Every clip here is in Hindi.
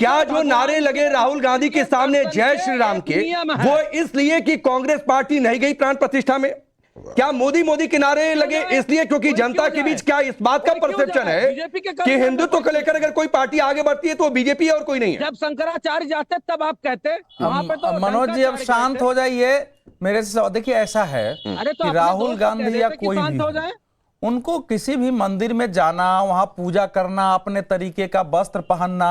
क्या जो नारे लगे राहुल गांधी के सामने जय श्री राम के, वो इसलिए कि कांग्रेस पार्टी नहीं गई प्राण प्रतिष्ठा में? क्या मोदी के नारे लगे इसलिए क्योंकि जनता के बीच क्या इस बात का परसेप्शन है कि हिंदुत्व को लेकर अगर कोई पार्टी आगे बढ़ती है तो बीजेपी और कोई नहीं है? जब शंकराचार्य जाते तब आप कहते वहां पे तो मनोज जी अब शांत हो जाइए मेरे से। देखिए ऐसा है कि राहुल गांधी या कोई भी, उनको किसी भी मंदिर में जाना, वहां पूजा करना, अपने तरीके का वस्त्र पहनना,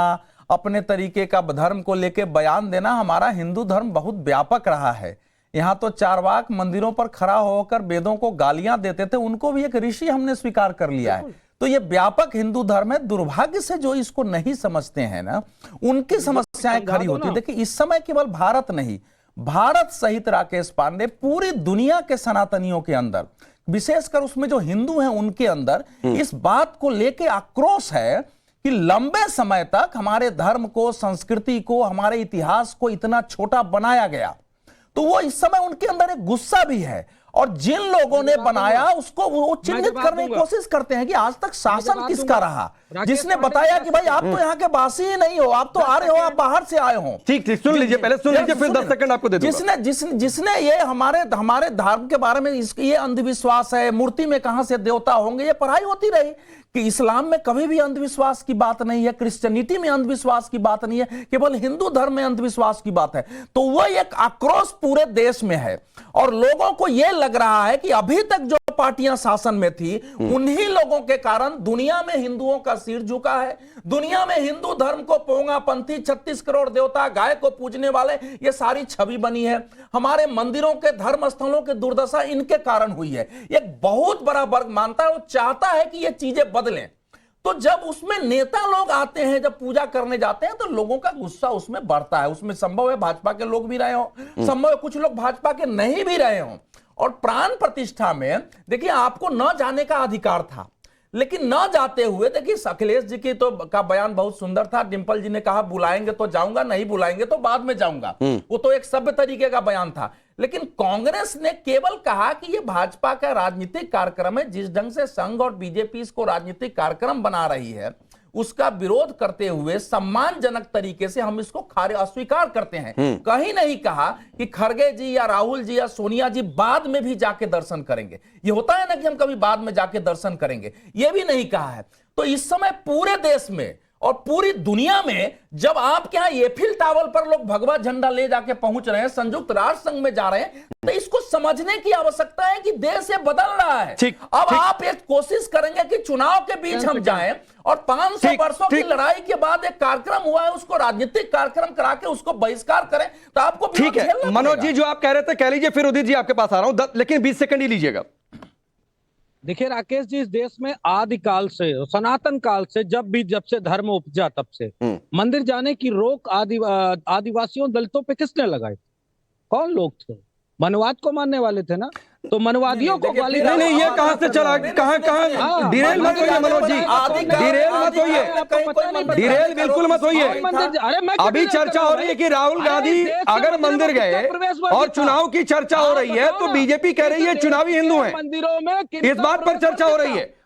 अपने तरीके का धर्म को लेकर बयान देना, हमारा हिंदू धर्म बहुत व्यापक रहा है। यहाँ तो चारवाक मंदिरों पर खड़ा होकर वेदों को गालियां देते थे, उनको भी एक ऋषि हमने स्वीकार कर लिया है। तो ये व्यापक हिंदू धर्म है। दुर्भाग्य से जो इसको नहीं समझते हैं ना, उनकी समस्याएं खड़ी होती है। देखिए इस समय केवल भारत नहीं, भारत सहित राकेश पांडे पूरी दुनिया के सनातनियों के अंदर, विशेषकर उसमें जो हिंदू हैं उनके अंदर इस बात को लेके आक्रोश है कि लंबे समय तक हमारे धर्म को, संस्कृति को, हमारे इतिहास को इतना छोटा बनाया गया। तो वो इस समय उनके अंदर एक गुस्सा भी है, और जिन लोगों ने बनाया उसको वो चिन्हित करने की कोशिश करते हैं कि आज तक शासन किसका रहा, जिसने बताया कि भाई आप तो यहाँ के वासी ही नहीं हो, आप तो आ रहे हो, आप बाहर से आए हो। ठीक सुन लीजिए, पहले सुन लीजिए, फिर 10 सेकंड आपको दे दूंगा। जिसने ये हमारे धर्म के बारे में ये अंधविश्वास है, मूर्ति में कहां से देवता होंगे, ये पढ़ाई होती रही कि इस्लाम में कभी भी अंधविश्वास की बात नहीं है, क्रिश्चियनिटी में अंधविश्वास की बात नहीं है, केवल हिंदू धर्म में अंधविश्वास की बात है। तो वो एक आक्रोश पूरे देश में है, और लोगों को यह लग रहा है कि अभी तक जो पार्टियां शासन में थी उन्हीं लोगों के कारण दुनिया में हिंदुओं का सिर झुका है। दुनिया में हिंदू धर्म को पोंगापंथी, 36 करोड़ देवता, गाय को पूजने वाले, ये सारी छवि बनी है। हमारे मंदिरों के, धर्म स्थलों के दुर्दशा इनके कारण हुई है। एक बहुत बड़ा वर्ग मानता है, वो चाहता है कि ये चीजें बदलें। तो जब उसमें नेता लोग आते हैं, जब पूजा करने जाते हैं, तो लोगों का गुस्सा उसमें बढ़ता है। उसमें संभव है भाजपा के लोग भी रहे हो, संभव है कुछ लोग भाजपा के नहीं भी रहे हो। और प्राण प्रतिष्ठा में देखिए आपको न जाने का अधिकार था, लेकिन न जाते हुए देखिए अखिलेश जी की तो का बयान बहुत सुंदर था। डिंपल जी ने कहा बुलाएंगे तो जाऊंगा, नहीं बुलाएंगे तो बाद में जाऊंगा। वो तो एक सभ्य तरीके का बयान था। लेकिन कांग्रेस ने केवल कहा कि ये भाजपा का राजनीतिक कार्यक्रम है। जिस ढंग से संघ और बीजेपी इसको राजनीतिक कार्यक्रम बना रही है, उसका विरोध करते हुए सम्मानजनक तरीके से हम इसको अस्वीकार करते हैं। कहीं नहीं कहा कि खड़गे जी या राहुल जी या सोनिया जी बाद में भी जाके दर्शन करेंगे। ये होता है ना कि हम कभी बाद में जाके दर्शन करेंगे, ये भी नहीं कहा है। तो इस समय पूरे देश में और पूरी दुनिया में जब आपके यहां एफिल टावर पर लोग भगवा झंडा ले जाके पहुंच रहे हैं, संयुक्त राष्ट्र संघ में जा रहे हैं, तो इसको समझने की आवश्यकता है कि देश ये बदल रहा है। अब आप एक कोशिश करेंगे कि चुनाव के बीच हम जाएं और 500 वर्षों की लड़ाई के बाद एक कार्यक्रम हुआ है, उसको राजनीतिक कार्यक्रम करा के उसको बहिष्कार करें, तो आपको ठीक है। मनोज जी जो आप कह रहे थे कह लीजिए, फिर उदित जी आपके पास आ रहा हूं, लेकिन 20 सेकंड ही लीजिएगा। देखिए राकेश जी, इस देश में आदिकाल से, सनातन काल से, जब से धर्म उपजा तब से मंदिर जाने की रोक आदिवासियों, दलितों पे किसने लगाई? कौन लोग थे? मनवाद को मानने वाले थे ना, तो मनवादियों को गाली नहीं, ये कहां से चला, कहां डिरेल मत होइए मनोज जी, डिरेल मत होइए, डिरेल बिल्कुल मत होइए। अभी चर्चा हो रही है कि राहुल गांधी अगर मंदिर गए और चुनाव की चर्चा हो रही है, तो बीजेपी कह रही है चुनावी हिंदू हैं, मंदिरों में इस बात पर चर्चा हो रही है।